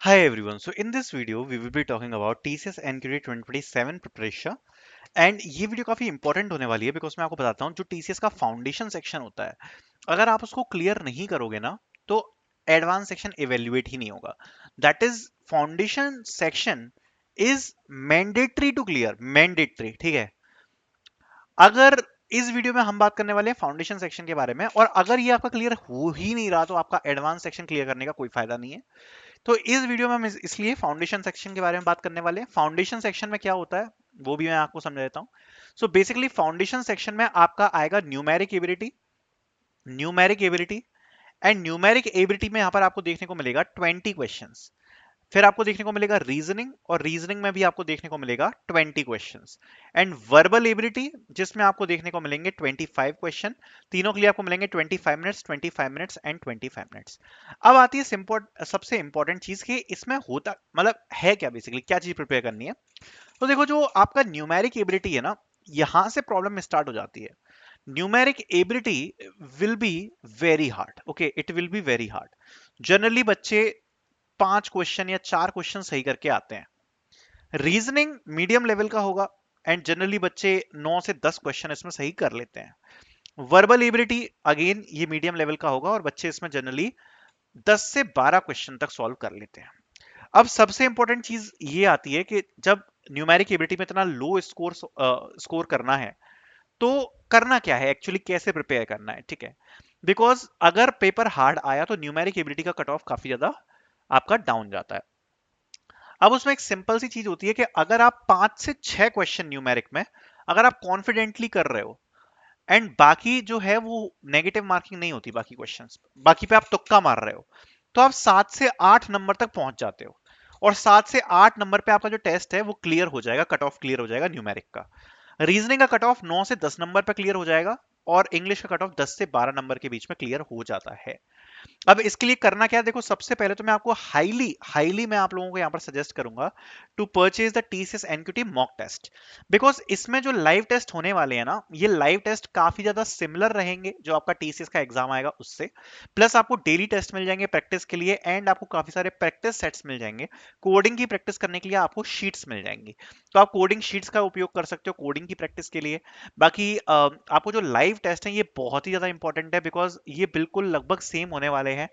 Hi everyone. So in this video we will be talking about TCS NQT 2027 preparation and ये video काफी important होने वाली है because मैं आपको बताता हूँ जो टीसीएस का फाउंडेशन सेक्शन होता है अगर आप उसको क्लियर नहीं करोगे ना तो एडवांस सेक्शन इवेल्युएट ही नहीं होगा. That is foundation section is mandatory to clear, mandatory. ठीक है. अगर इस वीडियो में हम बात करने वाले हैं फाउंडेशन सेक्शन के बारे में और अगर ये आपका क्लियर हो ही नहीं रहा तो आपका एडवांस सेक्शन क्लियर करने का कोई फायदा नहीं है. तो इस वीडियो में हम इसलिए फाउंडेशन सेक्शन के बारे में बात करने वाले हैं. फाउंडेशन सेक्शन में क्या होता है वो भी मैं आपको समझा देता हूं. सो बेसिकली फाउंडेशन सेक्शन में आपका आएगा numeric ability, numeric ability and numeric ability में यहां पर आपको देखने को मिलेगा 20 क्वेश्चंस. फिर आपको देखने को मिलेगा रीजनिंग और रीजनिंग में भी आपको देखने को मिलेगा 20 क्वेश्चंस एंड वर्बल एबिलिटी जिसमें आपको देखने को मिलेंगे 25 क्वेश्चन. तीनों के लिए आपको मिलेंगे 25 मिनट्स, 25 मिनट्स एंड 25 मिनट्स. अब आती है सबसे इंपॉर्टेंट चीज कि इसमें होता मतलब है क्या, बेसिकली क्या चीज प्रिपेयर करनी है. तो देखो जो आपका न्यूमेरिक एबिलिटी है ना, यहां से प्रॉब्लम स्टार्ट हो जाती है. Numeric ability will be very hard. Okay, it will be very hard. Generally बच्चे 5 क्वेश्चन या 4 क्वेश्चन सही करके आते हैं. रीजनिंग मीडियम लेवल का होगा एंड जनरली बच्चे 9 से 10 क्वेश्चन इसमें सही कर लेते हैं. वर्बल एबिलिटी अगेन ये मीडियम लेवल का होगा और बच्चे इसमें जनरली 10 से 12 क्वेश्चन तक सॉल्व कर लेते हैं. अब सबसे इंपॉर्टेंट चीज ये आती है कि जब न्यूमेरिक एबिलिटी में इतना लो स्कोर करना है तो करना क्या है एक्चुअली, कैसे प्रिपेयर करना है. ठीक है. बिकॉज अगर पेपर हार्ड आया तो न्यूमेरिक एबिलिटी का कट ऑफ काफी ज्यादा आपका डाउन जाता है. अब उसमें एक सिंपल सी चीज होती है कि अगर आप 5 से 6 क्वेश्चन न्यूमेरिक में अगर आप कॉन्फिडेंटली कर रहे हो एंड बाकी जो है वो नेगेटिव मार्किंग नहीं होती, बाकी क्वेश्चंस बाकी पे आप तुक्का मार रहे हो तो आप 7 से 8 नंबर तक पहुंच जाते हो और 7 से 8 नंबर पे आपका जो टेस्ट है वो क्लियर हो जाएगा, कट ऑफ क्लियर हो जाएगा न्यूमेरिक का. रीजनिंग का कट ऑफ 9 से 10 नंबर पे क्लियर हो जाएगा और इंग्लिश का कट ऑफ 10 से 12 नंबर के बीच में क्लियर हो जाता है. अब इसके लिए करना क्या है, देखो सबसे पहले तो मैं आपको हाईली हाईली मैं आप लोगों को यहां पर सजेस्ट करूंगा to purchase the TCS NQT mock test. Because इसमें जो लाइव टेस्ट होने वाले हैं ना, ये लाइव टेस्ट काफी ज्यादा सिमिलर रहेंगे जो आपका टीसीएस का एग्जाम आएगा उससे. प्लस आपको डेली टेस्ट मिल जाएंगे प्रैक्टिस के लिए एंड आपको काफी सारे प्रैक्टिस सेट्स मिल जाएंगे. कोडिंग की प्रैक्टिस करने के लिए आपको शीट्स मिल जाएंगी तो आप कोडिंग शीट्स का उपयोग कर सकते हो कोडिंग की प्रैक्टिस के लिए. बाकी आपको जो लाइव टेस्ट है ये बहुत ही ज्यादा इंपॉर्टेंट है बिकॉज ये बिल्कुल लगभग सेम होने वाले हैं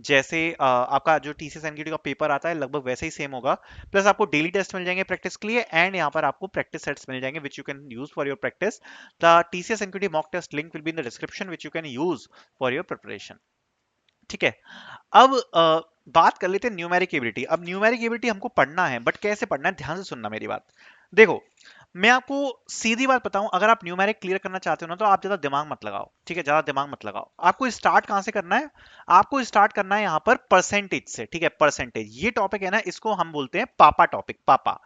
जैसे आपका जो टीसीएस एनक्यूटी का पेपर आता है लगभग वैसे ही सेम होगा. प्लस आपको डेली टेस्ट मिल जाएंगे प्रैक्टिस के लिए एंड यहाँ पर आपको प्रैक्टिस सेट्स मिल जाएंगे which you can use for your practice. The TCS NQT mock test link will be in the description which you can use for your preparation. ठीक है. अब बात कर लेते हैं न्यूमेरिक एबिलिटी. अब न्यूमेरिक एबिलिटी हमको पढ़ना है बट कैसे पढ़ना है, ध्यान से सुनना मेरी बात. देखो मैं आपको सीधी बात बताऊं, अगर आप न्यूमेरिक क्लियर करना चाहते हो ना तो आप ज्यादा दिमाग मत लगाओ. ठीक है, ज्यादा दिमाग मत लगाओ. आपको स्टार्ट कहां से करना है, आपको स्टार्ट करना है यहां पर परसेंटेज से. ठीक है, परसेंटेज ये टॉपिक है ना, इसको हम बोलते हैं पापा टॉपिक. पापा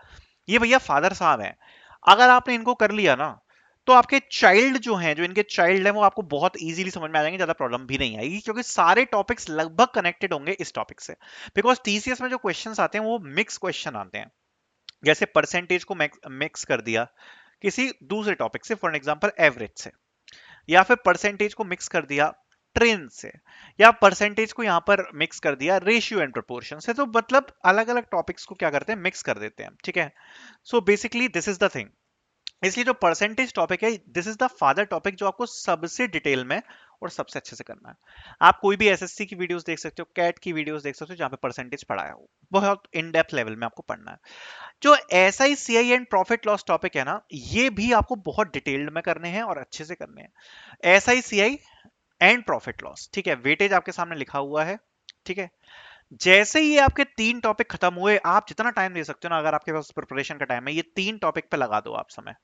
ये भैया फादर साहब हैं. अगर आपने इनको कर लिया ना तो आपके चाइल्ड जो हैं, जो इनके चाइल्ड हैं वो आपको बहुत इजीली समझ में आ जाएंगे, ज्यादा प्रॉब्लम भी नहीं आएगी क्योंकि सारे टॉपिक्स लगभग कनेक्टेड होंगे इस टॉपिक से. बिकॉज टीसीएस में जो क्वेश्चंस आते हैं वो मिक्स क्वेश्चन आते हैं. जैसे परसेंटेज को मिक्स कर दिया किसी दूसरे टॉपिक से, फॉर एग्जांपल एवरेज से, या फिर परसेंटेज को मिक्स कर दिया ट्रेंड से, या परसेंटेज को यहां पर मिक्स कर दिया रेशियो एंड प्रोपोर्शन से. तो मतलब अलग अलग टॉपिक्स को क्या करते हैं, मिक्स कर देते हैं. ठीक है. So basically this is the thing. इसलिए जो परसेंटेज टॉपिक है this is the father topic जो आपको सबसे डिटेल में और सबसे अच्छे से करना है. आप कोई भी एसएससी की वीडियोस देख सकते हो, कैट की वीडियोस देख सकते हो जहां पे परसेंटेज पढ़ाया हो, बहुत इन डेप्थ लेवल में आपको पढ़ना है. जो SI CI and profit loss topic है ना, ये भी आपको बहुत डिटेल्ड में करने हैं और अच्छे से करने हैं. SI CI and profit loss. ठीक है, वेटेज आपके सामने लिखा हुआ है. ठीक है. जैसे ही ये आपके 3 टॉपिक खत्म हुए, आप जितना टाइम दे सकते हो ना, अगर आपके पास प्रिपरेशन का टाइम है, ये 3 टॉपिक पे लगा दो आप समय.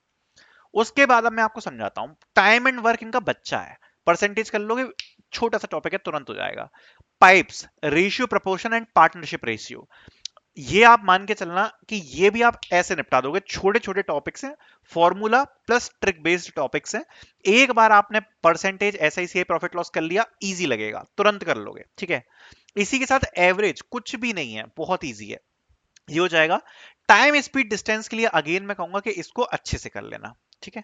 उसके बाद अब मैं आपको समझाता हूं. टाइम एंड वर्क इनका बच्चा है. परसेंटेज कर लोगे, छोटा सा टॉपिक है, तुरंत हो जाएगा. Pipes, ratio proportion and partnership ratio, ये आप मान के चलना कि ये भी आप ऐसे निपटा दोगे. छोटे छोटे टॉपिक्स हैं, formula plus trick based topics हैं. एक बार आपने परसेंटेज एसआईसीआई प्रॉफिट लॉस कर लिया, इजी लगेगा, तुरंत कर लोगे. ठीक है. इसी के साथ एवरेज कुछ भी नहीं है, बहुत इजी है, ये हो जाएगा. टाइम स्पीड डिस्टेंस के लिए अगेन मैं कहूंगा कि इसको अच्छे से कर लेना. ठीक है।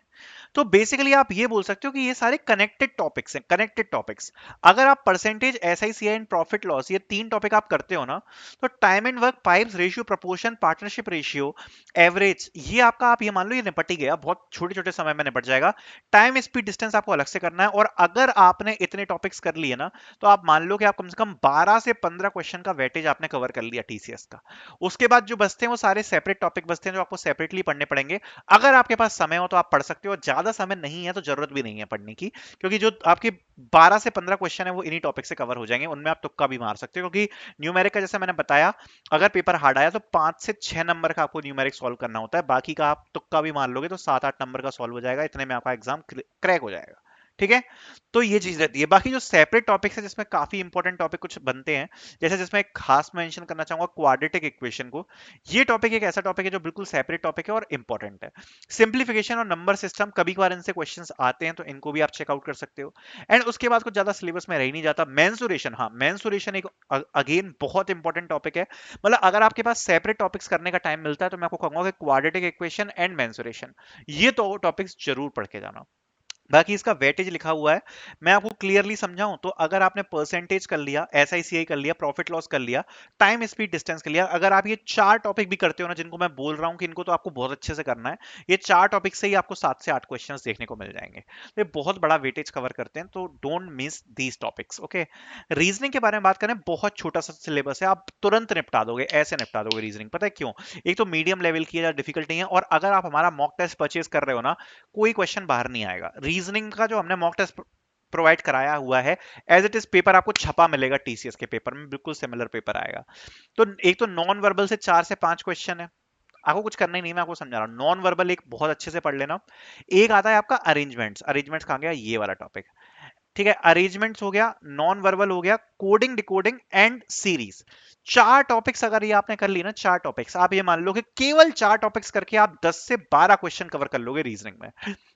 तो बेसिकली आप ये बोल सकते हो कि ये सारे कनेक्टेड टॉपिक्स हैं, कनेक्टेड टॉपिक्स। अगर आप परसेंटेज, एसआईसीआई एंड प्रॉफिट लॉस, ये 3 टॉपिक आप करते हो ना, तो time and work, pipes ratio, proportion, partnership ratio, average, ये आपका, आप ये मान लो ये निपट ही गया, बहुत छोटे छोटे समय में निपट जाएगा। टाइम, स्पीड, डिस्टेंस आपको अलग से करना है। और अगर आपने इतने टॉपिक्स कर लिए ना, तो आप मान लो कि आप कम से कम 12 से 15 क्वेश्चन का वेटेज आपने कवर कर लिया टीसीएस का। उसके बाद जो बचते हैं वो सारे सेपरेट टॉपिक बचते हैं, जो आपको सेपरेटली पढ़ने पड़ेंगे। अगर आपके पास समय हो तो आप पढ़ सकते हो, ज्यादा समय नहीं है तो जरूरत भी नहीं है पढ़ने की, क्योंकि जो आपके 12 से 15 क्वेश्चन है वो इन्हीं टॉपिक से कवर हो जाएंगे, उनमें आप तुक्का भी मार सकते हो। क्योंकि न्यूमेरिक का जैसे मैंने बताया, अगर पेपर हार्ड आया तो 5 से 6 नंबर का आपको न्यूमेरिक सॉल्व करना होता है, बाकी का आप तुक्का भी मार लोगे तो 7-8 नंबर का सॉल्व हो जाएगा, इतने में आपका एग्जाम क्रैक हो जाएगा। ठीक है। तो ये चीज रहती है। बाकी जो सेपरेट टॉपिक्स है जिसमें काफी इंपॉर्टेंट टॉपिक कुछ बनते हैं, जैसे जिसमें एक खास मेंशन करना चाहूंगा क्वाड्रेटिक इक्वेशन को। ये टॉपिक एक ऐसा टॉपिक है जो बिल्कुल सेपरेट टॉपिक है और इंपॉर्टेंट है। सिंप्लीफिकेशन और नंबर सिस्टम, कभी कभार इनसे क्वेश्चंस आते हैं तो इनको भी आप चेकआउट कर सकते हो। एंड उसके बाद कुछ ज्यादा सिलेबस में रह ही नहीं जाता। मेंसुरेशन, हाँ मेंसुरेशन एक अगेन बहुत इंपॉर्टेंट टॉपिक है। मतलब अगर आपके पास सेपरेट टॉपिक्स करने का टाइम मिलता है तो मैं आपको कहूंगा कि क्वाड्रेटिक इक्वेशन एंड मेंसुरेशन, ये तो टॉपिक्स जरूर पढ़ के जाना। बाकी इसका वेटेज लिखा हुआ है, मैं आपको क्लियरली समझाऊं तो अगर आपने परसेंटेज कर लिया, एसआईसीआई कर लिया, प्रॉफिट लॉस कर लिया, टाइम स्पीड डिस्टेंस कर लिया, अगर आप ये 4 टॉपिक भी करते हो ना, जिनको मैं बोल रहा हूं कि इनको तो आपको बहुत अच्छे से करना है, ये 4 टॉपिक से ही आपको 7 से 8 क्वेश्चंस देखने को मिल जाएंगे। तो ये बहुत बड़ा वेटेज कवर करते हैं, तो don't miss these topics. Okay. Reasoning के बारे में बात करें, बहुत छोटा सा सिलेबस है, आप तुरंत निपटा दोगे, ऐसे निपटा दोगे रीजनिंग। पता है क्यों? एक तो मीडियम लेवल की है, डिफिकल्ट नहीं है, और अगर आप हमारा मॉक टेस्ट परचेज कर रहे हो ना, कोई क्वेश्चन बाहर नहीं आएगा। रीजनिंग का जो हमने मॉक टेस्ट प्रोवाइड कराया हुआ है, एज इट इज पेपर आपको छपा मिलेगा, टीसीएस के पेपर में बिल्कुल सिमिलर पेपर आएगा। तो एक तो नॉन वर्बल से 4 से 5 क्वेश्चन है, आपको कुछ करना ही नहीं, मैं आपको समझा रहा हूँ। नॉन वर्बल एक बहुत अच्छे से पढ़ लेना। एक आता है आपका अरेंजमेंट्स, अरेंजमेंट्स कहाँ गया, ये वाला टॉपिक। ठीक है, अरेंजमेंट्स हो गया, नॉन वर्बल हो गया, coding, decoding and series. 4 topics अगर ये आपने कर ली ना, 4 टॉपिक्स, आप ये मान लो कि केवल 4 टॉपिक्स करके आप 10 से 12 क्वेश्चन कवर कर लोगे रीजनिंग में।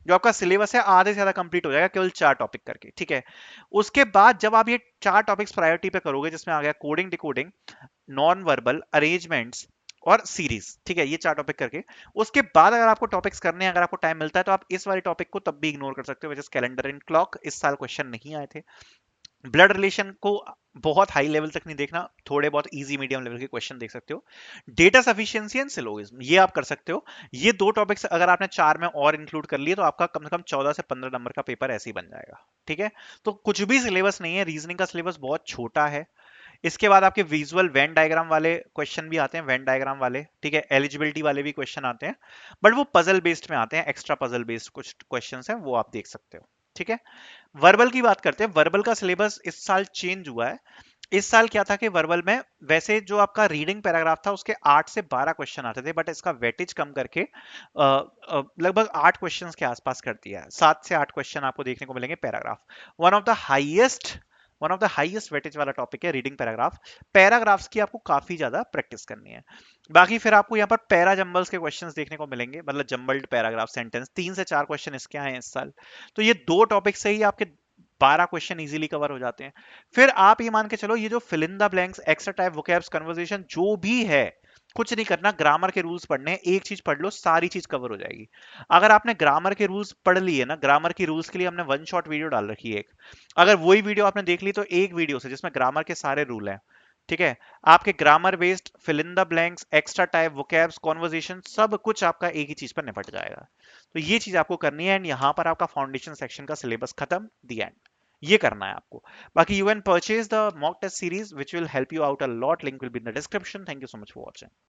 जो आपका सिलेबस है आधे से ज्यादा कंप्लीट हो जाएगा केवल 4 टॉपिक करके। ठीक है। उसके बाद जब आप ये 4 टॉपिक्स प्रायोरिटी पे करोगे, जिसमें आ गया coding, decoding, non verbal, arrangements और सीरीज, ठीक है, ये 4 टॉपिक करके, उसके बाद अगर आपको टॉपिक्स करने हैं, अगर आपको टाइम मिलता है, तो आप इस वाले टॉपिक को तब भी इग्नोर कर सकते हो, जैसे कैलेंडर एंड क्लॉक, इस साल क्वेश्चन नहीं आए थे। ब्लड रिलेशन को बहुत हाई लेवल तक नहीं देखना, थोड़े बहुत इजी मीडियम लेवल के क्वेश्चन देख सकते हो। डेटा सफिशिएंसी एंड सिलोगिज्म, ये आप कर सकते हो। ये 2 टॉपिक्स अगर आपने 4 में और इंक्लूड कर लिए, तो आपका कम से कम 14 से 15 नंबर का पेपर ऐसे ही बन जाएगा। ठीक है। तो कुछ भी सिलेबस नहीं है, रीजनिंग का सिलेबस बहुत छोटा है। इसके बाद आपके विजुअल वेन डायग्राम वाले क्वेश्चन भी आते हैं, वेन डायग्राम वाले, ठीक है, एलिजिबिलिटी वाले भी क्वेश्चन आते हैं, बट वो पजल बेस्ड में आते हैं, एक्स्ट्रा पजल बेस्ड कुछ क्वेश्चंस हैं, वो आप देख सकते हो। ठीक है। वर्बल की बात करते हैं, वर्बल का सिलेबस इस साल चेंज हुआ है। इस साल क्या था कि वर्बल में वैसे जो आपका रीडिंग पैराग्राफ था उसके 8 से 12 क्वेश्चन आते थे, बट इसका वेटेज कम करके लगभग 8 क्वेश्चंस के आसपास कर दिया है। 7 से 8 क्वेश्चन आपको देखने को मिलेंगे paragraph. One of the highest one of the highest weightage वाला टॉपिक है रीडिंग पैराग्राफ। पैराग्राफ्स की आपको काफी ज्यादा प्रैक्टिस करनी है। बाकी फिर आपको यहाँ पर पैरा जंबल्स के क्वेश्चंस देखने को मिलेंगे, मतलब जंबल्ड पैराग्राफ सेंटेंस, 3 से 4 क्वेश्चन इसके आए हैं इस साल। तो ये 2 टॉपिक से ही आपके 12 क्वेश्चन इजीली कवर हो जाते हैं। फिर आप ये मान के चलो, ये जो fill in the blanks, extra type, vocabs, conversation, जो भी है, कुछ नहीं करना, ग्रामर के रूल्स पढ़ने हैं, एक चीज पढ़ लो, सारी चीज कवर हो जाएगी। अगर आपने ग्रामर के रूल्स पढ़ लिए ना, ग्रामर की रूल्स के लिए हमने वन शॉट वीडियो डाल रखी है एक, अगर वही वीडियो आपने देख ली तो एक वीडियो से जिसमें ग्रामर के सारे रूल हैं, ठीक है, आपके grammar based fill in the blanks, extra type, vocabs, conversation, सब कुछ आपका एक ही चीज पर निपट जाएगा। तो ये चीज आपको करनी है, एंड यहाँ पर आपका फाउंडेशन सेक्शन का सिलेबस खत्म, दी एंड, ये करना है आपको। बाकी you can purchase the mock test series which will help you out a lot, link will be in the description. Thank you so much for watching.